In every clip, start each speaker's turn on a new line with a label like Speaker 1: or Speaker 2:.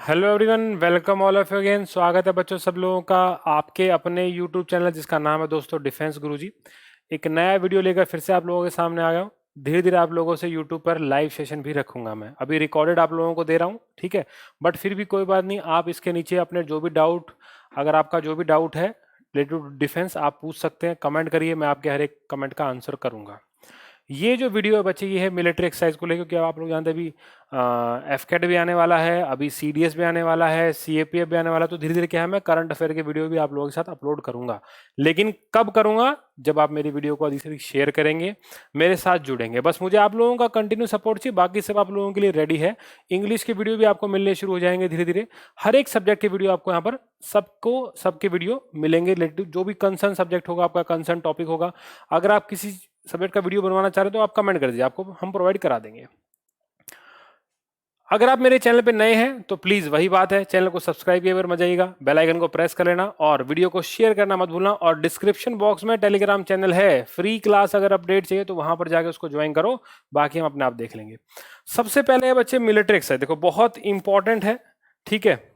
Speaker 1: Hello everyone, welcome all of you again. स्वागत है बच्चों सब लोगों का आपके अपने यूट्यूब चैनल जिसका नाम है दोस्तों डिफेंस गुरुजी। एक नया वीडियो लेकर फिर से आप लोगों के सामने आ गया हूँ। धीरे धीरे आप लोगों से यूट्यूब पर लाइव सेशन भी रखूंगा। मैं अभी रिकॉर्डेड आप लोगों को दे रहा हूँ, ठीक है। बट फिर भी कोई बात नहीं, आप इसके नीचे अपने जो भी डाउट, अगर आपका जो भी डाउट है रिलेटेड टू डिफेंस आप पूछ सकते हैं। कमेंट करिए, मैं आपके हर एक कमेंट का आंसर करूंगा। ये जो वीडियो है बच्चे, ये है मिलिट्री एक्सरसाइज को लेकर, क्योंकि आप लोग जानते हैं अभी एफकेट भी आने वाला है, अभी सीडीएस भी आने वाला है, सीएपीएफ भी आने वाला है। तो धीरे धीरे क्या है, मैं करंट अफेयर के वीडियो भी आप लोगों के साथ अपलोड करूंगा। लेकिन कब करूंगा? जब आप मेरी वीडियो को अधिक से अधिक शेयर करेंगे, मेरे साथ जुड़ेंगे। बस मुझे आप लोगों का कंटिन्यू सपोर्ट चाहिए, बाकी सब आप लोगों के लिए रेडी है। इंग्लिश के वीडियो भी आपको मिलने शुरू हो जाएंगे धीरे धीरे। हर एक सब्जेक्ट के वीडियो आपको यहाँ पर सबको सबके वीडियो मिलेंगे रिलेटिव जो भी कंसर्न सब्जेक्ट होगा, आपका कंसर्न टॉपिक होगा। अगर आप किसी सब्जेक्ट का वीडियो बनवाना चाह रहे हो तो आप कमेंट कर दीजिए, आपको हम प्रोवाइड करा देंगे। अगर आप मेरे चैनल पे नए हैं तो प्लीज वही बात है, चैनल को सब्सक्राइब किए मत जाइएगा, बेल आइकन को प्रेस कर लेना और वीडियो को शेयर करना मत भूलना। और डिस्क्रिप्शन बॉक्स में टेलीग्राम चैनल है, फ्री क्लास अगर अपडेट चाहिए तो वहां पर जाके उसको ज्वाइन करो, बाकी हम अपने आप देख लेंगे। सबसे पहले बच्चे मिलिट्री एक्सरसाइज देखो, बहुत इंपॉर्टेंट है, ठीक है।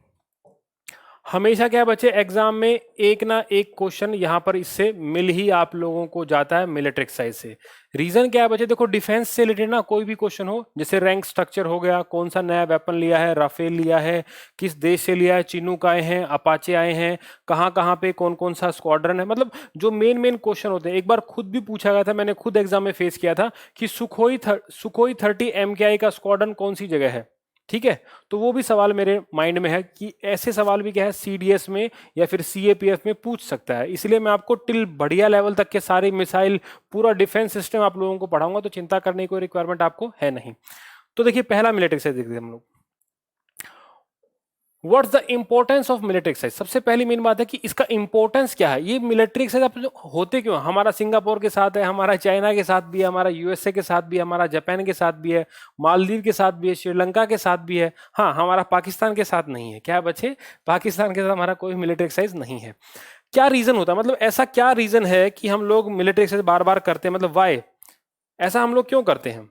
Speaker 1: हमेशा क्या है बच्चे, एग्जाम में एक ना एक क्वेश्चन यहाँ पर इससे मिल ही आप लोगों को जाता है मिलिट्री एक्सरसाइज से। रीजन क्या है बच्चे, देखो डिफेंस से रिलेटेड ना कोई भी क्वेश्चन हो, जैसे रैंक स्ट्रक्चर हो गया, कौन सा नया वेपन लिया है, राफेल लिया है, किस देश से लिया है, चिनूक आए हैं, अपाचे आए हैं, कहाँ कहाँ पे कौन कौन सा स्क्वाड्रन है, मतलब जो मेन मेन क्वेश्चन होते हैं। एक बार खुद भी पूछा गया था, मैंने खुद एग्जाम में फेस किया था कि सुखोई 30 MKI का स्क्वाड्रन कौन सी जगह है, ठीक है। तो वो भी सवाल मेरे माइंड में है कि ऐसे सवाल भी क्या है सीडीएस में या फिर सीएपीएफ में पूछ सकता है। इसलिए मैं आपको टिल बढ़िया लेवल तक के सारे मिसाइल, पूरा डिफेंस सिस्टम आप लोगों को पढ़ाऊंगा, तो चिंता करने की कोई रिक्वायरमेंट आपको है नहीं। तो देखिए पहला मिलिट्री एक्सरसाइज देखते हैं हम लोग। What's the importance of military exercise. सबसे पहली मेन बात है कि इसका इंपॉर्टेंस क्या है। ये मिलिट्री एक्सरसाइज होते क्यों? हमारा सिंगापुर के साथ है, हमारा चाइना के साथ भी है, हमारा यूएसए के साथ भी है, हमारा जापान के साथ भी है, मालदीव के साथ भी है, श्रीलंका के साथ भी है। हाँ, हमारा पाकिस्तान के साथ नहीं है। क्या है बच्चे? पाकिस्तान के साथ हमारा कोई मिलिट्री एक्सरसाइज नहीं है। क्या रीजन होता है, मतलब ऐसा क्या रीजन है कि हम लोग मिलिट्री एक्सरसाइज बार बार करते हैं, मतलब वाई, ऐसा हम लोग क्यों करते हैं,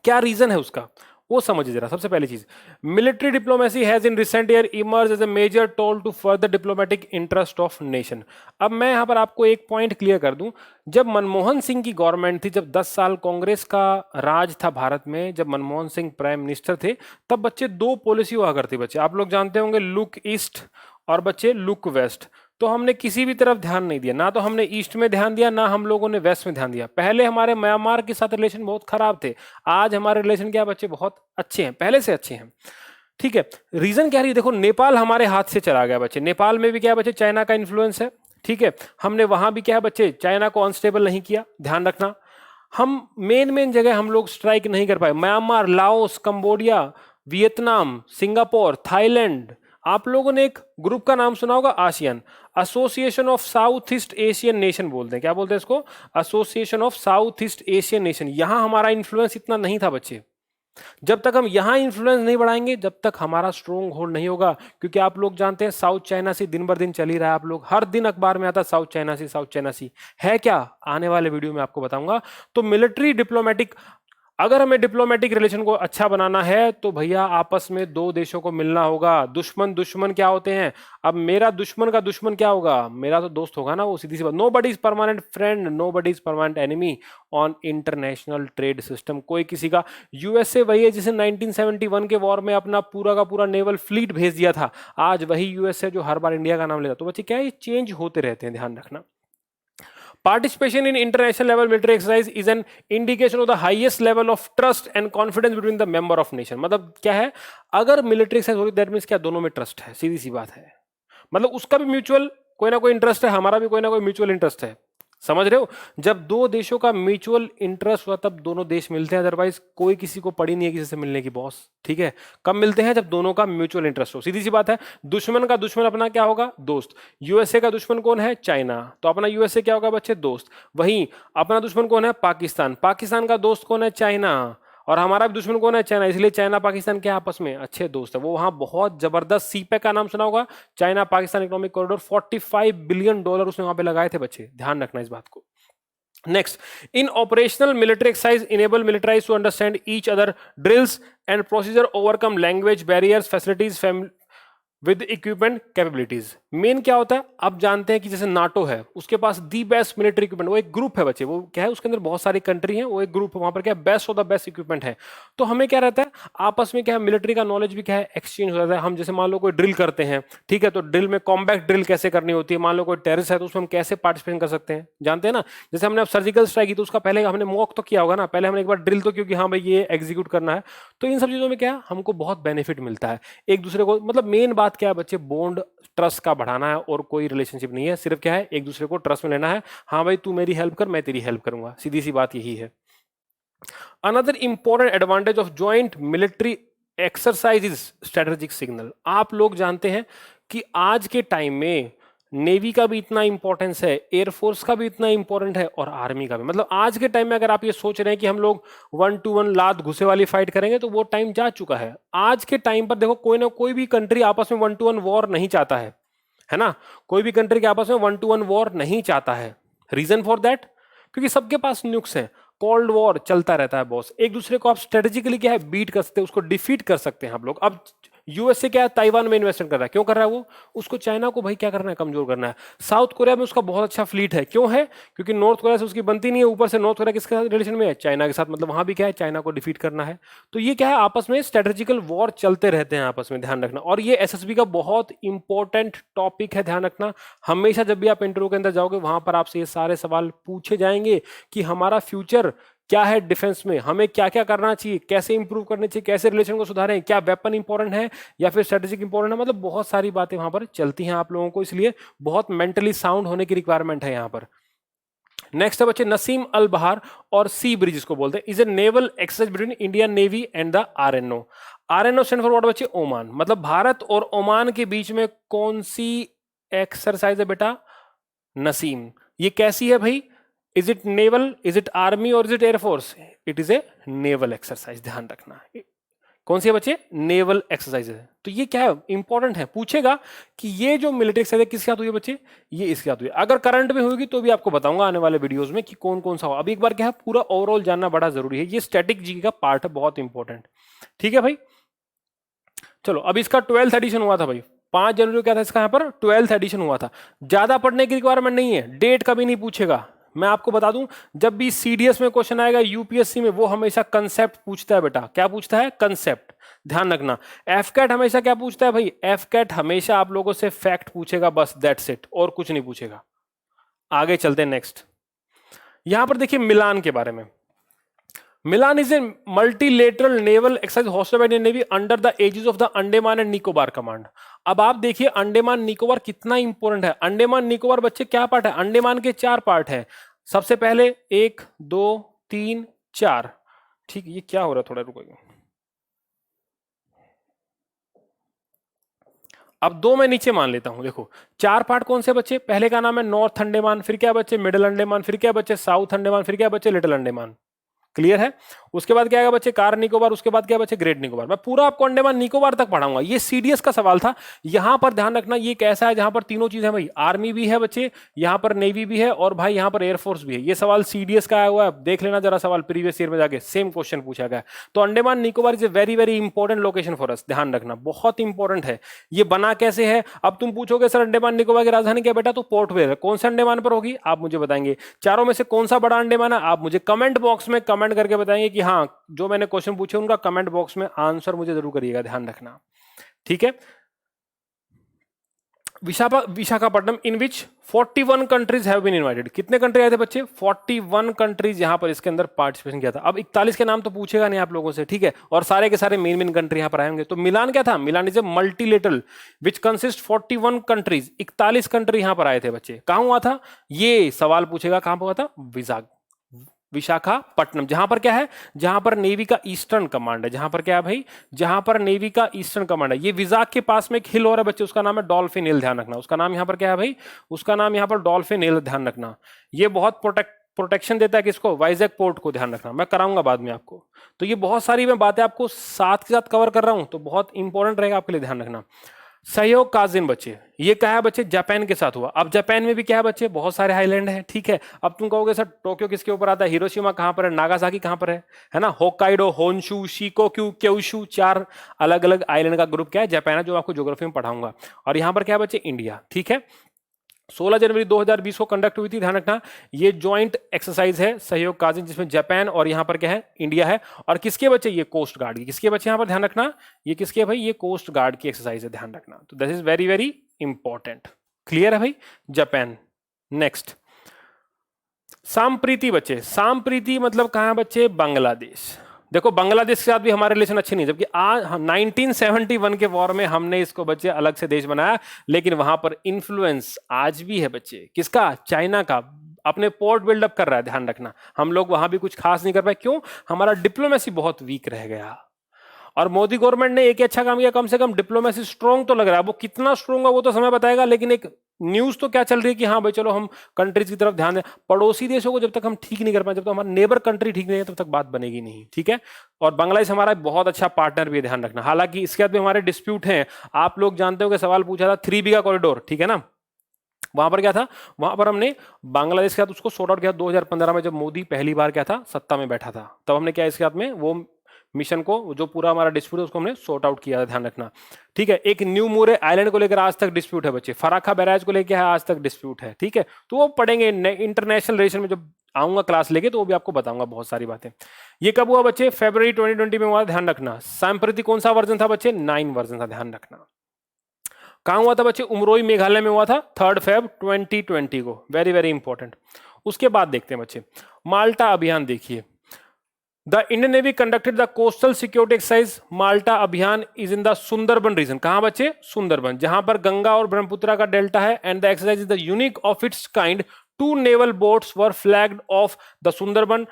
Speaker 1: क्या रीजन है उसका, वो समझिए जरा। सबसे पहली चीज, military diplomacy has in recent year emerge as a major tool to further diplomatic interest of nation. अब मैं यहां पर आपको एक पॉइंट क्लियर कर दूं, जब मनमोहन सिंह की गवर्नमेंट थी, जब 10 साल कांग्रेस का राज था भारत में, जब मनमोहन सिंह प्राइम मिनिस्टर थे, तब बच्चे दो पॉलिसी हुआ करती। बच्चे आप लोग जानते होंगे, लुक ईस्ट और बच्चे लुक वेस्ट। तो हमने किसी भी तरफ ध्यान नहीं दिया, ना तो हमने ईस्ट में ध्यान दिया, ना हम लोगों ने वेस्ट में ध्यान दिया। पहले हमारे म्यांमार के साथ रिलेशन बहुत खराब थे, आज हमारे रिलेशन क्या बच्चे बहुत अच्छे हैं, पहले से अच्छे हैं, ठीक है। रीजन क्या है, देखो नेपाल हमारे हाथ से चला गया बच्चे। नेपाल में भी क्या है बच्चे, चाइना का इन्फ्लुएंस है, ठीक है। हमने वहां भी क्या है बच्चे, चाइना को अनस्टेबल नहीं किया, ध्यान रखना। हम मेन मेन जगह हम लोग स्ट्राइक नहीं कर पाए, Myanmar, Laos, Cambodia, Vietnam, Singapore, Thailand. आप लोगों ने एक ग्रुप का नाम सुना होगा, ASEAN, association of south east Asian nation बोलते हैं। क्या बोलते हैं इसको? Association of south east Asian nation. यहां हमारा इन्फ्लुएंस इतना नहीं था बच्चे। जब तक हम यहां इन्फ्लुएंस नहीं बढ़ाएंगे, जब तक हमारा स्ट्रोंग होल्ड नहीं होगा। क्योंकि आप लोग जानते हैं साउथ चाइना सी दिन बर दिन चल ही रहा है, आप लोग हर दिन अखबार में आता है साउथ चाइना सी, साउथ चाइना सी है क्या, आने वाले वीडियो में आपको बताऊंगा। तो मिलिट्री डिप्लोमेटिक, अगर हमें डिप्लोमेटिक रिलेशन को अच्छा बनाना है तो भैया आपस में दो देशों को मिलना होगा। दुश्मन दुश्मन क्या होते हैं, अब मेरा दुश्मन का दुश्मन क्या होगा, मेरा तो दोस्त होगा ना, वो सीधी सी बात। Nobody is permanent friend, nobody is permanent enemy on international trade system. कोई किसी का, यूएसए वही है जिसे 1971 के वॉर में अपना पूरा का पूरा नेवल फ्लीट भेज दिया था, आज वही यूएसए जो हर बार इंडिया का नाम लेता। तो बच्चे क्या है, ये चेंज होते रहते हैं, ध्यान रखना। Participation in international level military exercise is an indication of the highest level of trust and confidence between the member of nation। मतलब क्या है, अगर मिलिट्री एक्सरसाइज हो रही, दैट मीन्स क्या, दोनों में ट्रस्ट है, सीधी सी बात है। मतलब उसका भी म्यूचुअल कोई ना कोई इंटरेस्ट है, हमारा भी कोई ना कोई म्यूचुअल इंटरेस्ट है, समझ रहे हो। जब दो देशों का म्यूचुअल इंटरेस्ट हुआ तब दोनों देश मिलते हैं, अदरवाइज कोई किसी को पड़ी नहीं है किसी से मिलने की बॉस, ठीक है। कब मिलते हैं, जब दोनों का म्यूचुअल इंटरेस्ट हो, सीधी सी बात है। दुश्मन का दुश्मन अपना क्या होगा, दोस्त। यूएसए का दुश्मन कौन है, चाइना, तो अपना यूएसए क्या होगा बच्चे, दोस्त। वहीं अपना दुश्मन कौन है, पाकिस्तान, पाकिस्तान का दोस्त कौन है, चाइना। और हमारा भी दुश्मन कौन है, चाइना, इसलिए चाइना पाकिस्तान के आपस में अच्छे दोस्त है। वो वहां बहुत जबरदस्त सीपेक का नाम सुना होगा, China Pakistan economic corridor, $45 billion उसने वहां पे लगाए थे बच्चे, ध्यान रखना इस बात को। Next, in operational military exercise enable militaries to understand each other drills and procedure, overcome language barriers, facilities with equipment capabilities. Main क्या होता है, आप जानते हैं कि जैसे नाटो है, उसके पास दी बेस्ट मिलिट्री इक्विपमेंट, वो एक ग्रुप है बच्चे, वो क्या है, उसके अंदर बहुत सारी कंट्री हैं, वो एक ग्रुप है, वहां पर क्या है, best of the best equipment है। तो हमें क्या रहता है, आपस में क्या है, मिलिट्री का नॉलेज भी क्या है, एक्सचेंज हो जाता है। हम जैसे मान लो कोई ड्रिल करते हैं, ठीक है, तो ड्रिल में कॉम्बैक्ट ड्रिल कैसे करनी होती है, मान लो कोई टेररिस्ट है तो उसमें हम कैसे पार्टिसिपेट कर सकते हैं, जानते हैं ना। जैसे हमने अब सर्जिकल स्ट्राइक की तो उसका पहले हमने मॉक तो किया होगा ना, पहले हमने एक बार ड्रिल तो क्योंकि हाँ भाई ये एग्जीक्यूट करना है। तो इन सब चीजों में क्या है, हमको बहुत बेनिफिट मिलता है एक दूसरे को। मतलब मेन बात क्या है बच्चे, बॉन्ड ट्रस्ट का बढ़ाना है, और कोई रिलेशनशिप नहीं है, सिर्फ क्या है, एक दूसरे को ट्रस्ट में लेना है। हाँ भाई तू मेरी हेल्प कर, मैं तेरी हेल्प करूंगा, सीधी सी बात यही है। Another important advantage of joint military exercise is strategic signal. आप लोग जानते हैं कि आज के टाइम में नेवी का भी इतना इंपॉर्टेंस है, एयरफोर्स का भी इतना इंपॉर्टेंट है, और आर्मी का भी। मतलब आज के टाइम में अगर आप ये सोच रहे हैं कि हम लोग 1-to-1 लात घुसे वाली फाइट करेंगे, तो वो टाइम जा चुका है। आज के टाइम पर देखो, कोई ना कोई भी कंट्री आपस में 1-to-1 वॉर नहीं चाहता है ना। कोई भी कंट्री के आपस में 1-to-1 वॉर नहीं चाहता है। रीजन फॉर दैट, क्योंकि सबके पास न्यूक्स हैं। कोल्ड वॉर चलता रहता है बॉस, एक दूसरे को आप स्ट्रेटेजिकली क्या है, बीट कर सकते हैं, उसको डिफीट कर सकते हैं आप लोग। अब यूएसए क्या है, ताइवान में इन्वेस्टमेंट कर रहा है, क्यों कर रहा है वो, उसको चाइना को भाई क्या करना है, कमजोर करना है। साउथ कोरिया में उसका बहुत अच्छा फ्लीट है, क्यों है, क्योंकि नॉर्थ कोरिया से उसकी बनती नहीं है, ऊपर से नॉर्थ कोरिया किसके साथ रिलेशन में है, चाइना के साथ। मतलब वहां भी क्या है, चाइना को डिफीट करना है। तो ये क्या है, आपस में स्ट्रेटेजिकल वॉर चलते रहते हैं आपस में, ध्यान रखना। और ये एसएसबी का बहुत इंपॉर्टेंट टॉपिक है, ध्यान रखना। हमेशा जब भी आप इंटरव्यू के अंदर जाओगे, वहां पर आपसे ये सारे सवाल पूछे जाएंगे कि हमारा फ्यूचर क्या है डिफेंस में, हमें क्या क्या करना चाहिए, कैसे इंप्रूव करने चाहिए, कैसे रिलेशन को सुधारें, क्या वेपन इंपॉर्टेंट है या फिर स्ट्रेटेजिक इंपॉर्टेंट है। मतलब बहुत सारी बातें वहां पर चलती हैं आप लोगों को, इसलिए बहुत मेंटली साउंड होने की रिक्वायरमेंट है यहाँ पर। नेक्स्ट है बच्चे, नसीम अल बहार और सी ब्रिज इसको बोलते हैं, is a naval exercise between Indian navy and the RNO. RNO stand for what बच्चे, ओमान। मतलब भारत और ओमान के बीच में कौन सी एक्सरसाइज है बेटा, नसीम। ये कैसी है भाई, is it naval, is it army और is it air force, it is a naval exercise, ध्यान रखना। कौन सी है बच्चे, नेवल एक्सरसाइज है। तो ये क्या है, इंपॉर्टेंट है, पूछेगा कि ये जो मिलिट्री एक्सरसाइज है किसके हाथ हुई है बच्चे, ये इसके हाथ हुई है। अगर करंट में होगी तो भी आपको बताऊंगा आने वाले वीडियोस में कि कौन कौन सा हो। अभी एक बार क्या है, पूरा ओवरऑल जानना बड़ा जरूरी है, ये स्टैटिक जी का पार्ट है, बहुत इंपॉर्टेंट। ठीक है भाई, चलो अब इसका 12th एडिशन हुआ था भाई, 5 जनवरी को क्या था इसका, यहाँ पर 12th एडिशन हुआ था। ज्यादा पढ़ने की रिक्वायरमेंट नहीं है, डेट कभी नहीं पूछेगा। मैं आपको बता दूं, जब भी सीडीएस में क्वेश्चन आएगा, यूपीएससी में, वो हमेशा कंसेप्ट पूछता है बेटा। क्या पूछता है, कंसेप्ट, ध्यान रखना। एफकैट हमेशा क्या पूछता है भाई, एफकैट हमेशा आप लोगों से फैक्ट पूछेगा, बस दैट्स इट, और कुछ नहीं पूछेगा। आगे चलते हैं नेक्स्ट। यहां पर देखिए मिलान के बारे में। Milan is a multilateral naval exercise hosted by Indian navy under the aegis of the Andaman and Nicobar command. अब आप देखिए अंडमान निकोबार कितना इंपॉर्टेंट है। अंडमान निकोबार बच्चे क्या पार्ट है, अंडमान के 4 पार्ट है। सबसे पहले 1 2 3 4, ठीक, ये क्या हो रहा है, थोड़ा रुको। अब 2 मैं नीचे मान लेता हूं, देखो 4 पार्ट कौन से बच्चे, पहले का नाम है नॉर्थ अंडमान, फिर क्या बच्चे, मिडिल अंडमान, फिर क्या बच्चे, साउथ अंडमान, फिर क्या बच्चे, लिटिल अंडमान। क्लियर है। उसके बाद क्या आएगा बच्चे, कार निकोबार, उसके बाद क्या बच्चे, ग्रेट निकोबार। मैं पूरा आपको अंडमान निकोबार तक पढ़ाऊंगा, ये सीडीएस का सवाल था। यहां पर ध्यान रखना, ये कैसा है, जहां पर तीनों चीजें भाई, आर्मी भी है बच्चे, यहां पर नेवी भी है, और भाई यहां पर एयरफोर्स भी है। ये सवाल सीडीएस का आया हुआ है, देख लेना जरा सवाल प्रीवियस ईयर में जाके, सेम क्वेश्चन पूछा गया। तो Andaman Nicobar is a very very important location for us, ध्यान रखना, बहुत इंपॉर्टेंट है। ये बना कैसे है, अब तुम पूछोगे सर अंडमान निकोबार की राजधानी क्या बेटा, तो पोर्ट ब्लेयर है। कौन सा अंडमान पर होगी, आप मुझे बताएंगे। चारों में से कौन सा बड़ा अंडमान है, आप मुझे कमेंट बॉक्स में कमेंट करके बताएंगे कि हाँ, जो मैंने क्वेश्चन पूछे उनका कमेंट बॉक्स में आंसर मुझे जरूर करिएगा, ध्यान रखना। ठीक है। विशाखापट्टनम इन विच 41 कंट्रीज हैव बीन इनवाइटेड। कितने कंट्री आए थे बच्चे, 41 कंट्रीज यहां पर इसके अंदर पार्टिसिपेशन किया था। अब 41 के नाम तो पूछेगा नहीं आप लोगों से, ठीक है, और सारे के सारे मेन मेन कंट्री यहां पर आए होंगे। तो मिलान क्या था, Milan is a multilateral which consist 41 countries, 41 country यहां पर आए थे बच्चे। कहां हुआ था, ये सवाल पूछेगा, कहां पर हुआ था, विशाखापट्टनम। जहां पर क्या है, जहां पर नेवी का ईस्टर्न कमांड है, जहां पर क्या है भाई, जहां पर नेवी का ईस्टर्न कमांड है। ये विजाग के पास में एक हिल हो रहा है बच्चे, उसका नाम है डॉल्फिन हिल, ध्यान रखना। उसका नाम यहां पर क्या है भाई, उसका नाम यहां पर डॉल्फिन हिल, ध्यान रखना। ये बहुत प्रोटेक्शन देता है किसको, वाइजैक पोर्ट को, ध्यान रखना, मैं कराऊंगा बाद में आपको। तो ये बहुत सारी मैं बातें आपको साथ के साथ कवर कर रहा हूं, तो बहुत इंपॉर्टेंट रहेगा आपके लिए, ध्यान रखना। सहयोग काजिन बच्चे, ये क्या है बच्चे, जापान के साथ हुआ। अब जापान में भी क्या है बच्चे, बहुत सारे आइलैंड हैं, ठीक है। अब तुम कहोगे सर टोक्यो किसके ऊपर आता है, हिरोशिमा कहां पर है, नागासाकी कहां पर है ना, होक्काइडो, होन्शु, शिकोक्यू, क्योशु, 4 अलग अलग आइलैंड का ग्रुप क्या है, जापान है, जो आपको ज्योग्राफी में पढ़ाऊंगा। और यहां पर क्या है बच्चे, इंडिया, ठीक है। 16 जनवरी 2020 को कंडक्ट हुई थी, ध्यान रखना। ये ज्वाइंट एक्सरसाइज है सहयोग काजिन, जिसमें जापान और यहां पर क्या है, इंडिया है। और किसके बच्चे, ये कोस्ट गार्ड की, किसके बच्चे, यहां पर ध्यान रखना, ये किसके भाई, ये कोस्ट गार्ड की एक्सरसाइज है, ध्यान रखना। तो this is very very important. Clear है भाई, जापान। नेक्स्ट, सांप्रीति बच्चे, सांप्रीति मतलब कहां बच्चे, बांग्लादेश। देखो बांग्लादेश के साथ भी हमारे रिलेशन अच्छे नहीं, जबकि आज 1971 के वॉर में हमने इसको बच्चे अलग से देश बनाया, लेकिन वहां पर इन्फ्लुएंस आज भी है बच्चे, किसका, चाइना का। अपने पोर्ट बिल्डअप कर रहा है, ध्यान रखना। हम लोग वहां भी कुछ खास नहीं कर पाए, क्यों, हमारा डिप्लोमेसी बहुत वीक रह गया। और मोदी गवर्नमेंट ने एक अच्छा काम किया, कम से कम डिप्लोमेसी स्ट्रॉन्ग तो लग रहा है। वो कितना स्ट्रॉन्ग है वो तो समय बताएगा, लेकिन एक न्यूज तो क्या चल रही है कि हाँ भाई चलो हम कंट्रीज की तरफ ध्यान दें। पड़ोसी देशों को जब तक हम ठीक नहीं कर पाए, जब तक हमारा नेबर कंट्री ठीक नहीं है, तब तक बात बनेगी नहीं, ठीक है। और बांग्लादेश हमारा बहुत अच्छा पार्टनर भी है, ध्यान रखना। हालांकि इसके बाद भी हमारे डिस्प्यूट हैं। आप लोग जानते हो कि सवाल पूछा था 3 बीघा कॉरिडोर, ठीक है ना, वहां पर क्या था, वहां पर हमने बांग्लादेश के साथ उसको सॉर्ट आउट किया 2015 में, जब मोदी पहली बार क्या था, सत्ता में बैठा था। तब हमने क्या इसके साथ में वो मिशन को, जो पूरा हमारा डिस्प्यूट है उसको हमने सॉर्ट आउट किया, ध्यान रखना, ठीक है। एक न्यू मोरे आइलैंड को लेकर आज तक डिस्प्यूट है बच्चे, फराखा बैराज को लेकर आज तक डिस्प्यूट है, ठीक है। तो वो पढ़ेंगे इंटरनेशनल रिलेशन में, जब आऊंगा क्लास लेके तो वो भी आपको बताऊंगा बहुत सारी बातें। ये कब हुआ बच्चे, फरवरी 2020 में हुआ, ध्यान रखना। सांप्रति कौन सा वर्जन था बच्चे, 9 वर्जन था, ध्यान रखना। कहां हुआ था बच्चे, उमरोई मेघालय में हुआ था, 3 फेब 2020 को, वेरी वेरी इंपॉर्टेंट। उसके बाद देखते हैं बच्चे, माल्टा अभियान देखिए। The Indian navy conducted the coastal security exercise Malta Abhiyan is in the Sundarban region, कहां बच्चे, सुंदरबन, जहां पर गंगा और ब्रह्मपुत्र का डेल्टा है। And the exercise is the unique of its kind, 2 naval boats were flagged off the Sundarban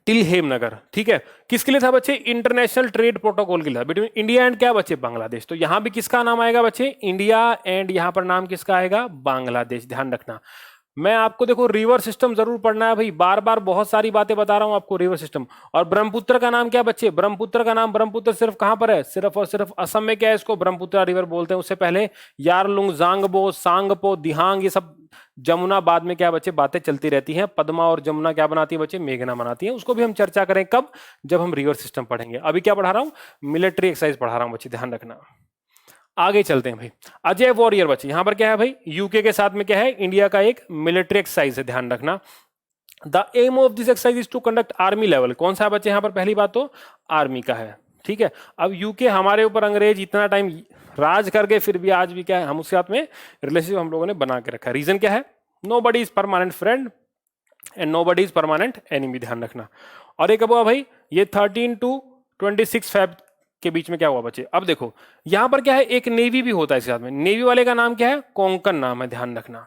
Speaker 1: till Hemnagar, ठीक है। किसके लिए था बच्चे, इंटरनेशनल ट्रेड प्रोटोकॉल के लिए, बिटवीन इंडिया एंड क्या बच्चे, बांग्लादेश। तो यहां भी किसका नाम आएगा बच्चे, इंडिया, एंड यहां पर नाम किसका आएगा, बांग्लादेश, ध्यान रखना। मैं आपको देखो रिवर सिस्टम जरूर पढ़ना है भाई, बार बार बहुत सारी बातें बता रहा हूं आपको, रिवर सिस्टम। और ब्रह्मपुत्र का नाम क्या बच्चे, ब्रह्मपुत्र का नाम, ब्रह्मपुत्र सिर्फ कहां पर है, सिर्फ और सिर्फ असम में क्या है, इसको ब्रह्मपुत्र रिवर बोलते हैं। उससे पहले यारलुंग, जांगबो, सांगपो, दिहांग, ये सब जमुना बाद में क्या बच्चे बातें चलती रहती हैं। पद्मा और जमुना क्या बनाती है बच्चे, मेघना बनाती है। उसको भी हम चर्चा करें कब, जब हम रिवर सिस्टम पढ़ेंगे। अभी क्या पढ़ा रहा हूं, मिलिट्री एक्सरसाइज पढ़ा रहा हूं बच्चे, ध्यान रखना। आगे चलते हैं भाई, अजय वॉरियर बच्चे, यहां पर क्या है भाई, यूके के साथ में क्या है, इंडिया का एक मिलिट्री एक्सरसाइज है, ध्यान रखना। The aim of this exercise is to conduct army level, कौन सा है बच्चे, यहां पर पहली बात तो आर्मी का है, ठीक है। अब यूके हमारे ऊपर अंग्रेज इतना टाइम राज करके फिर भी आज भी क्या है, हम उसके साथ में रिलेशनशिप हम लोगों ने बना के रखा है। रीजन क्या है, nobody is permanent friend and nobody is permanent enemy, ध्यान रखना। और एक अब हुआ भाई, ये 13 to 26 फेब के बीच में क्या हुआ बच्चे। अब देखो यहां पर क्या है, एक नेवी भी होता है इसके साथ में। नेवी वाले का नाम क्या है, कोंकण नाम है, ध्यान रखना।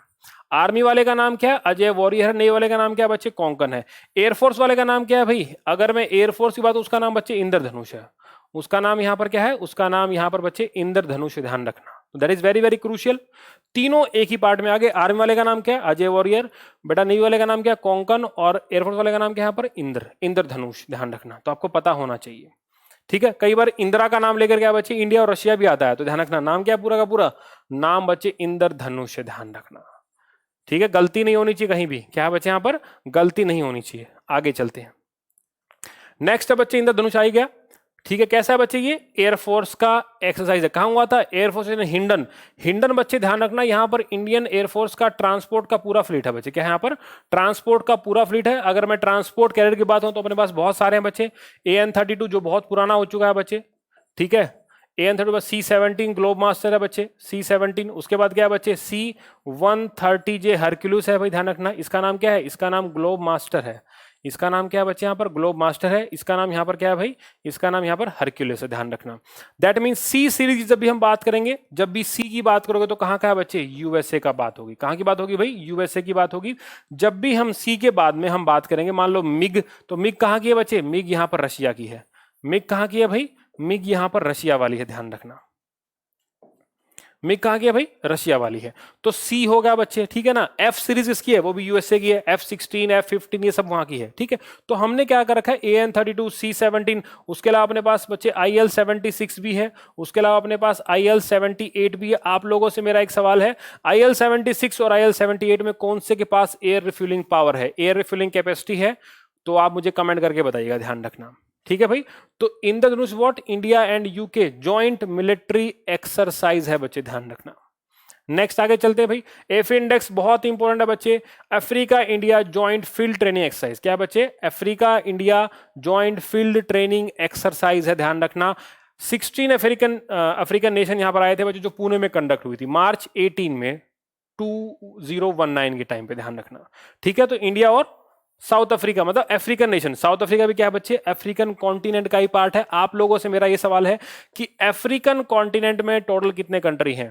Speaker 1: आर्मी वाले का नाम क्या है, अजय वॉरियर। नेवी वाले का नाम क्या है बच्चे, कोंकण है। एयरफोर्स वाले का नाम क्या है भाई, अगर मैं एयरफोर्स की बात, उसका नाम बच्चे इंद्रधनुष है। उसका नाम यहां पर क्या है, उसका नाम यहां पर बच्चे इंद्रधनुष, ध्यान रखना। That is very very crucial. तीनों एक ही पार्ट में आगे। आर्मी वाले का नाम क्या है, अजय वॉरियर, बेटा नेवी वाले का नाम क्या है, कोंकण, और एयरफोर्स वाले का नाम क्या है यहाँ पर, इंद्रधनुष, ध्यान रखना। तो आपको पता होना चाहिए, ठीक है। कई बार इंदिरा का नाम लेकर क्या बच्चे, इंडिया और रशिया भी आता है, तो ध्यान रखना नाम क्या है पूरा का पूरा, नाम बच्चे इंद्रधनुष है, ध्यान रखना, ठीक है। गलती नहीं होनी चाहिए कहीं भी, क्या है बच्चे यहाँ पर, गलती नहीं होनी चाहिए। आगे चलते हैं, नेक्स्ट है बच्चे इंद्रधनुष आ गया, ठीक है। कैसा है बच्चे, ये एयरफोर्स का एक्सरसाइज है। कहां हुआ था, एयरफोर्स हिंडन। हिंडन बच्चे ध्यान रखना, यहां पर इंडियन एयरफोर्स का ट्रांसपोर्ट का पूरा फ्लीट है बच्चे। क्या है यहाँ पर, ट्रांसपोर्ट का पूरा फ्लीट है। अगर मैं ट्रांसपोर्ट कैरियर की बात हो तो अपने पास बहुत सारे हैं बच्चे। AN-32 जो बहुत पुराना हो चुका है बच्चे, ठीक है। AN-32 C-17 ग्लोब मास्टर है बच्चे, C-17। उसके बाद क्या है बच्चे, C-130J हरक्यूलिस है भाई, ध्यान रखना। इसका नाम क्या है, इसका नाम ग्लोब मास्टर है। इसका नाम क्या है बच्चे, यहाँ पर ग्लोब मास्टर है। इसका नाम यहाँ पर क्या है भाई, इसका नाम यहाँ पर हरक्यूलिस है, ध्यान रखना। दैट मीन सी सीरीज जब भी हम बात करेंगे, जब भी सी की बात करोगे तो कहाँ का है बच्चे, यूएसए का बात होगी। कहाँ की बात होगी भाई, यूएसए की बात होगी। जब भी हम सी के बाद में हम बात करेंगे, मान लो मिग, तो मिग कहाँ की है बच्चे, मिग यहाँ पर रशिया की है। मिग कहाँ की है भाई, मिग यहाँ पर रशिया वाली है, ध्यान रखना। मिग कहाँ की है भाई, रशिया वाली है। तो सी हो गया बच्चे, ठीक है ना। एफ सीरीज इसकी है, वो भी यूएसए की है, F16 F15 ये सब वहां की है, ठीक है। तो हमने क्या कर रखा है, AN32 C17, उसके अलावा अपने पास बच्चे IL-76 भी है, उसके अलावा अपने पास IL-78 भी है। आप लोगों से मेरा एक सवाल है, IL-76 और IL-78 में कौन से के पास एयर रिफ्यूलिंग पावर है, एयर रिफ्यूलिंग कैपेसिटी है? तो आप मुझे कमेंट करके बताइएगा, ध्यान रखना, ठीक है भाई। तो Indradhanush what, India and UK joint military exercise है बच्चे, ध्यान रखना। नेक्स्ट आगे चलते हैं भाई। एफ इंडेक्स बहुत इंपॉर्टेंट है बच्चे, Africa India joint field training exercise. क्या है बच्चे, Africa India joint field training exercise है, ध्यान रखना। 16 अफ्रीकन नेशन यहां पर आए थे बच्चे, जो पुणे में कंडक्ट हुई थी मार्च 18 में 2019 के टाइम पे, ध्यान रखना, ठीक है। तो इंडिया और साउथ अफ्रीका, मतलब अफ्रीकन नेशन, साउथ अफ्रीका भी क्या है बच्चे, अफ्रीकन कॉन्टिनेंट का ही पार्ट है। आप लोगों से मेरा ये सवाल है कि अफ्रीकन कॉन्टिनेंट में टोटल कितने कंट्री हैं?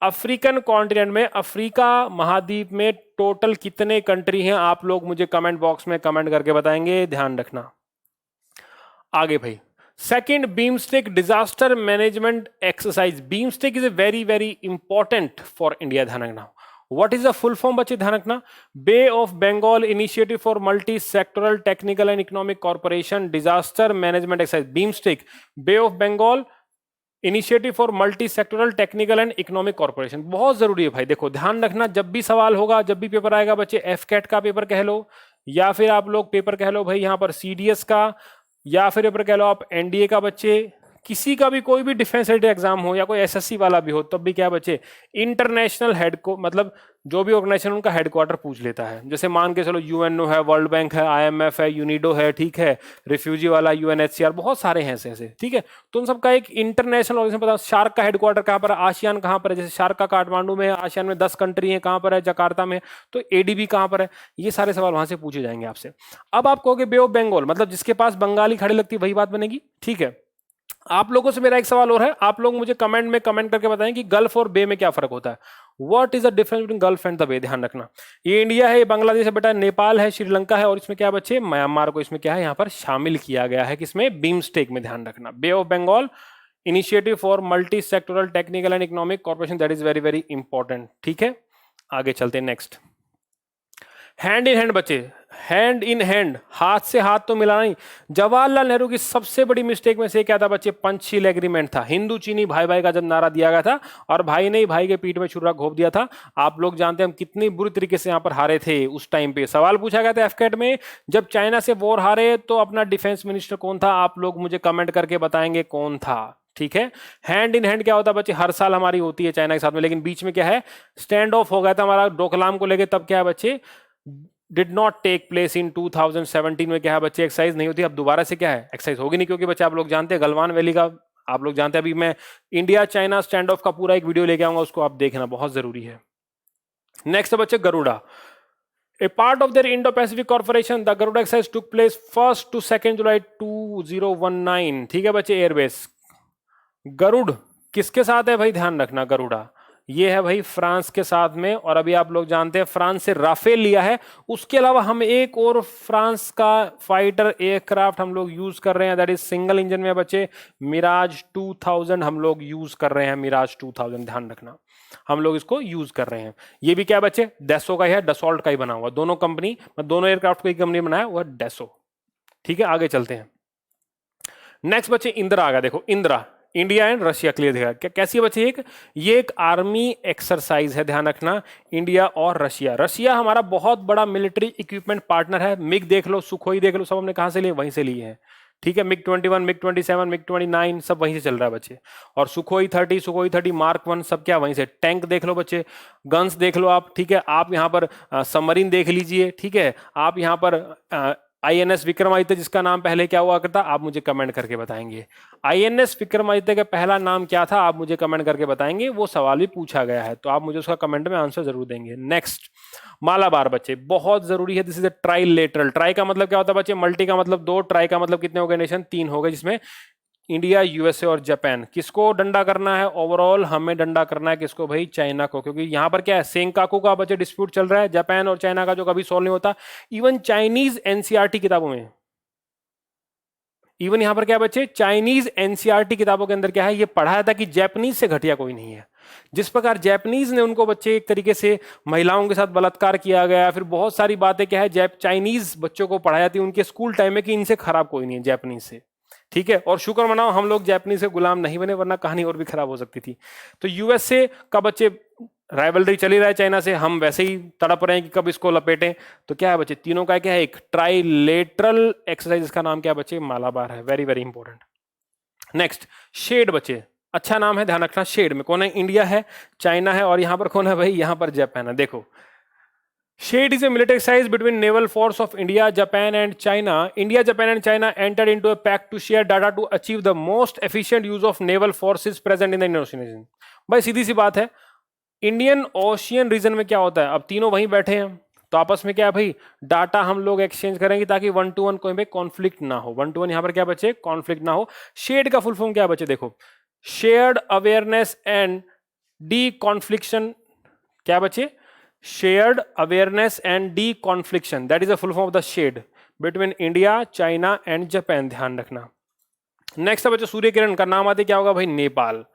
Speaker 1: अफ्रीकन कॉन्टिनेंट में, अफ्रीका महाद्वीप में टोटल कितने कंट्री हैं? आप लोग मुझे कमेंट बॉक्स में कमेंट करके बताएंगे, ध्यान रखना। आगे भाई, second BIMSTEC disaster management exercise. BIMSTEC is a very very important for India, ध्यान रखना। What is the full form बच्चे, ध्यान रखना। Bay of Bengal initiative for multi sectoral technical and economic corporation disaster management exercise, BIMSTEC. Bay of Bengal initiative for multi sectoral technical and economic corporation, बहुत जरूरी है भाई। देखो ध्यान रखना, जब भी सवाल होगा, जब भी पेपर आएगा बच्चे, एफकेट का पेपर कह लो, या फिर आप लोग पेपर कह लो भाई यहाँ पर सीडीएस का, या फिर पेपर कह लो आप एनडीए का बच्चे, किसी का भी कोई भी डिफेंस रिलेटेड एग्जाम हो या कोई एसएससी वाला भी हो, तब भी क्या बच्चे, इंटरनेशनल हेड को, मतलब जो भी ऑर्गेनाइजेशन उनका हेडक्वार्टर पूछ लेता है। जैसे मान के चलो यूएनओ है, वर्ल्ड बैंक है, आईएमएफ है, यूनिडो है, ठीक है, रिफ्यूजी वाला यूएनएचसीआर, बहुत सारे हैं ऐसे ऐसे, ठीक है। तो उन सबका एक इंटरनेशनल ऑर्गेनाइजेशन पता, शार्क का हेडक्वार्टर कहाँ पर है, आसियान कहाँ पर है, जैसे शार्क का काठमांडू में है, आसियान में 10 कंट्री है, कहाँ पर है, जकार्ता में, तो एडीबी कहाँ पर है, ये सारे सवाल वहां से पूछे जाएंगे आपसे। अब आप कहोगे बे ऑफ बंगाल, मतलब जिसके पास बंगाली खड़ी लगती है वही बात बनेगी, ठीक है। आप लोगों से मेरा एक सवाल और है, आप लोग मुझे कमेंट में कमेंट करके बताएं कि गल्फ और बे में क्या फर्क होता है। What is the difference between gulf and the bay, ध्यान रखना। ये इंडिया है, ये बांग्लादेश है बेटा, नेपाल है, श्रीलंका है, और इसमें क्या बच्चे, म्यांमार को इसमें क्या है, यहाँ पर शामिल किया गया है, किसमें, बीमस्टेक में, ध्यान रखना। Bay of Bengal initiative for multi sectoral technical and economic corporation, that is very very important, ठीक है। आगे चलते हैं, नेक्स्ट। हैंड इन हैंड बच्चे, हैंड इन हैंड, हाथ से हाथ तो मिला नहीं। जवाहरलाल नेहरू की सबसे बड़ी मिस्टेक में से क्या था बच्चे, पंचशील एग्रीमेंट था। हिंदू चीनी भाई भाई का जब नारा दिया गया था, और भाई ने ही भाई के पीठ में छुरा घोप दिया था। आप लोग जानते हैं हम कितनी बुरी तरीके से यहाँ पर हारे थे उस टाइम पे। सवाल पूछा गया था एफकेट में, जब चाइना से वॉर हारे तो अपना डिफेंस मिनिस्टर कौन था? आप लोग मुझे कमेंट करके बताएंगे कौन था, ठीक है। हैंड इन हैंड क्या होता है बच्चे, हर साल हमारी होती है चाइना के साथ में, लेकिन बीच में क्या है, स्टैंड ऑफ हो गया था हमारा डोकलाम को लेके। तब क्या है बच्चे, did not take place in 2017 में, क्या है बच्चे, एक्सरसाइज नहीं होती। अब दोबारा से क्या है, एक्सरसाइज होगी नहीं, क्योंकि बच्चे आप लोग जानते हैं गलवान वैली का, आप लोग जानते हैं। अभी मैं इंडिया चाइना स्टैंड ऑफ का पूरा एक वीडियो लेके आऊंगा, उसको आप देखना, बहुत जरूरी है। नेक्स्ट है बच्चे Garuda. A part of their Indo-Pacific Corporation, the Garuda exercise took place 1st to 2nd July 2019, ठीक है बच्चे, एयरबेस। गरुड़ किसके साथ है भाई, ध्यान रखना, गरुड़ा ये है भाई फ्रांस के साथ में, और अभी आप लोग जानते हैं फ्रांस से राफेल लिया है। उसके अलावा हम एक और फ्रांस का फाइटर एयरक्राफ्ट हम लोग यूज कर रहे हैं, दैट इज सिंगल इंजन में बच्चे, मिराज 2000 हम लोग यूज कर रहे हैं, मिराज 2000, ध्यान रखना, हम लोग इसको यूज कर रहे हैं। ये भी क्या बच्चे, डेसो का ही है, डसॉल्ट का ही बना हुआ, दोनों कंपनी, दोनों एयरक्राफ्ट को एक कंपनी बनाया हुआ डेसो, ठीक है। आगे चलते हैं, नेक्स्ट बच्चे इंदिरा आ गया। देखो Indira, India and Russia, clear दिखा क्या, कैसी है बच्चे, ये एक आर्मी एक्सरसाइज है, ध्यान रखना। इंडिया और रशिया, रशिया हमारा बहुत बड़ा मिलिट्री इक्विपमेंट पार्टनर है। मिग देख लो, सुखोई देख लो, सब हमने कहां से लिए, वहीं से लिए हैं, ठीक है। मिग 21, मिग 27, मिग 29 सब वहीं से चल रहा है बच्चे, और सुखोई 30, सुखोई 30 मार्क 1 सब क्या वहीं से। टैंक देख लो बच्चे, गन्स देख लो आप, ठीक है। आप यहाँ पर सबमरीन देख लीजिए, ठीक है। आप यहाँ पर आईएनएस विक्रमादित्य, जिसका नाम पहले क्या हुआ करता, आप मुझे कमेंट करके बताएंगे। आईएनएस विक्रमादित्य का पहला नाम क्या था, आप मुझे कमेंट करके बताएंगे, वो सवाल भी पूछा गया है, तो आप मुझे उसका कमेंट में आंसर जरूर देंगे। नेक्स्ट मालाबार बच्चे, बहुत जरूरी है, this is a trilateral. Try का मतलब क्या होता है बच्चे, मल्टी का मतलब दो, ट्राई का मतलब कितने हो गए नेशन, 3 हो गए, जिसमें इंडिया, यूएसए और जापान। किसको डंडा करना है, ओवरऑल हमें डंडा करना है, किसको भाई, चाइना को, क्योंकि यहां पर क्या है, सेंकाकू का बच्चे डिस्प्यूट चल रहा है, जापान और चाइना का, जो कभी सॉल्व नहीं होता। इवन चाइनीज एनसीईआरटी किताबों में, इवन यहाँ पर क्या बच्चे, चाइनीज एनसीईआरटी किताबों के अंदर क्या है, ये पढ़ाया था कि जापानीज से घटिया कोई नहीं है। जिस प्रकार जापानीज ने उनको बच्चे एक तरीके से महिलाओं के साथ बलात्कार किया गया, फिर बहुत सारी बातें क्या है चाइनीज बच्चों को पढ़ाई जाती उनके स्कूल टाइम में कि इनसे खराब कोई नहीं है जापानीज से, ठीक है। और शुक्र मनाओ हम लोग जापानीज से गुलाम नहीं बने, वरना कहानी और भी खराब हो सकती थी। तो यूएसए का बच्चे राइवलरी चली रहा है चाइना से, हम वैसे ही तड़प रहे हैं कि कब इसको लपेटें। तो क्या है बच्चे, तीनों का क्या है, एक ट्राइलेटरल एक्सरसाइज, इसका नाम क्या है बच्चे, मालाबार है। Very very important. नेक्स्ट, शेड बच्चे, अच्छा नाम है, ध्यान रखना। शेड में कौन है, इंडिया है, चाइना है, और यहां पर कौन है भाई, यहां पर जापान है। देखो, shade is a military exercise between naval force of India, Japan and China. India, Japan and China entered into a pact to share data to achieve the most efficient use of naval forces present in the Indian Ocean region. भाई सीधी सी बात है, Indian ocean reason में क्या होता है, अब तीनों वहीं बैठे हैं तो आपस में क्या है भाई, डाटा हम लोग एक्सचेंज करेंगे ताकि 1 to 1 कोई में कॉन्फ्लिक्ट ना हो। 1 to 1 यहां पर क्या बचे, कॉन्फ्लिक्ट ना हो। शेड का फुल फॉर्म क्या बचे, देखो, शेयर्ड अवेयरनेस एंड डी कॉन्फ्लिक्शन, क्या बचे, shared awareness and de-confliction, that is the full form of the SHADE between India, China and Japan, ध्यान रखना। नेक्स्ट बच्चे, सूर्य किरण का नाम आते क्या होगा भाई, नेपाल,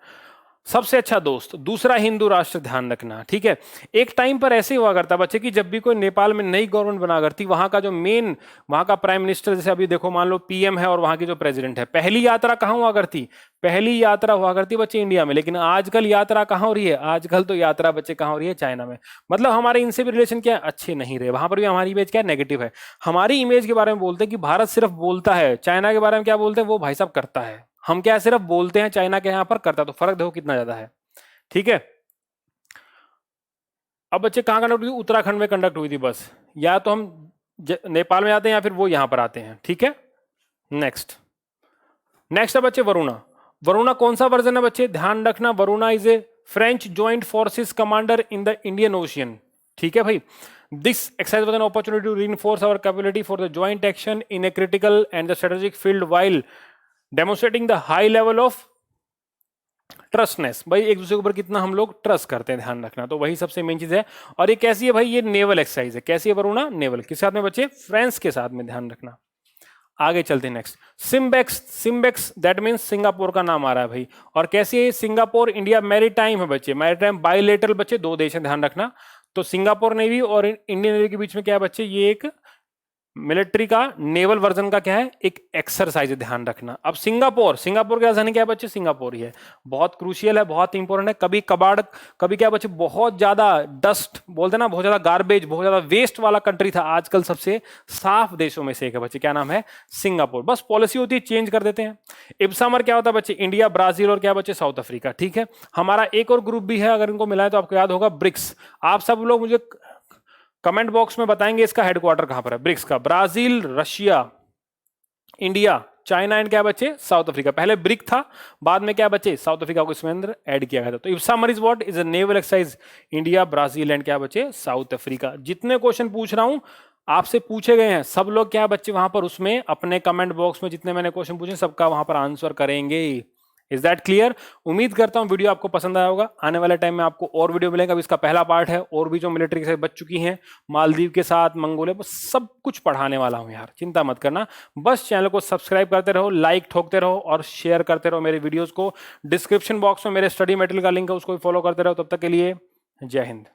Speaker 1: सबसे अच्छा दोस्त, दूसरा हिंदू राष्ट्र, ध्यान रखना, ठीक है। एक टाइम पर ऐसे हुआ करता बच्चे कि जब भी कोई नेपाल में नई गवर्नमेंट बना करती, वहां का जो मेन, वहां का प्राइम मिनिस्टर, जैसे अभी देखो मान लो पीएम है और वहां की जो प्रेसिडेंट है, पहली यात्रा कहां हुआ करती, पहली यात्रा हुआ करती बच्चे इंडिया में। लेकिन आजकल यात्रा कहां हो रही है, आजकल तो यात्रा बच्चे कहां हो रही है, चाइना में। मतलब हमारे इनसे भी रिलेशन क्या है, अच्छे नहीं रहे, वहां पर भी हमारी इमेज क्या है, नेगेटिव है। हमारी इमेज के बारे में बोलते हैं कि भारत सिर्फ बोलता है, चाइना के बारे में क्या बोलते हैं, वो भाई साहब करता है। हम क्या सिर्फ बोलते हैं, चाइना के यहां पर करता है, तो फर्क देखो कितना ज्यादा है, ठीक है। अब बच्चे कहां कंडक्ट हुई, उत्तराखंड में कंडक्ट हुई थी बस, या तो हम नेपाल में आते हैं या फिर वो यहां पर आते हैं, ठीक है। नेक्स्ट नेक्स्ट है बच्चे वरुणा। वरुणा कौन सा वर्जन है बच्चे, ध्यान रखना, Varuna is a French joint forces commander in the Indian ocean, ठीक है भाई। This exercise was an opportunity to reinforce our capability for the joint action in a critical and the strategic field while demonstrating the high level of trustness, भाई एक दूसरे के ऊपर कितना हम लोग ट्रस्ट करते हैं, ध्यान रखना। तो वही सबसे मेन चीज है। और ये कैसी है भाई, ये नेवल एक्सरसाइज है। कैसी है वरुणा, नेवल, किस साथ में बच्चे, फ्रांस के साथ में, ध्यान रखना। आगे चलते हैं next, SIMBEX. SIMBEX that means Singapore का नाम आ रहा है भाई। और कैसी है, सिंगापुर इंडिया मैरीटाइम है बच्चे, मैरीटाइम बायलेटरल बच्चे, दो देश हैं, ध्यान रखना। तो सिंगापुर नेवी और इंडियन नेवी के बीच में क्या है बच्चे, ये एक मिलिट्री का नेवल वर्जन का क्या है, एक एक्सरसाइज है, ध्यान रखना। अब सिंगापुर, सिंगापुर की राजधानी क्या है बच्चे, सिंगापुर ही है। बहुत क्रूशियल है, बहुत इंपॉर्टेंट है। कभी कबाड़, कभी क्या बच्चे, बहुत ज्यादा डस्ट बोलते हैं ना, बहुत ज्यादा गार्बेज, बहुत ज्यादा वेस्ट वाला कंट्री था, आजकल सबसे साफ देशों में से एक है बच्चे। क्या नाम है, सिंगापुर। बस पॉलिसी होती है, चेंज कर देते हैं। इब्सामर क्या होता है बच्चे, इंडिया, ब्राजील और क्या बच्चे, साउथ अफ्रीका, ठीक है। हमारा एक और ग्रुप भी है, अगर इनको मिला है तो आपको याद होगा, ब्रिक्स। आप सब लोग मुझे कमेंट बॉक्स में बताएंगे इसका हेडक्वार्टर कहां पर है, ब्रिक्स का। Brazil, Russia, India, China and क्या बच्चे, साउथ अफ्रीका। पहले ब्रिक था, बाद में क्या बच्चे, साउथ अफ्रीका को इसमें अंदर ऐड किया गया था। तो IBSAMAR is what, is a naval exercise, India, Brazil and क्या बच्चे, साउथ अफ्रीका। जितने क्वेश्चन पूछ रहा हूं आपसे पूछे गए हैं, सब लोग क्या बच्चे वहां पर उसमें अपने कमेंट बॉक्स में जितने मैंने क्वेश्चन पूछे सबका वहां पर आंसर करेंगे। Is that clear. उम्मीद करता हूं वीडियो आपको पसंद आया होगा। आने वाले टाइम में आपको और वीडियो मिलेगा। अभी इसका पहला पार्ट है, और भी जो मिलिट्री के साथ बच चुकी हैं, मालदीव के साथ, मंगोलिया, बस सब कुछ पढ़ाने वाला हूं यार, चिंता मत करना। बस चैनल को सब्सक्राइब करते रहो, लाइक ठोकते रहो और शेयर करते रहो मेरे वीडियोस को। डिस्क्रिप्शन बॉक्स में मेरे स्टडी मटेरियल का लिंक है, उसको भी फॉलो करते रहो। तब तक के लिए जय हिंद।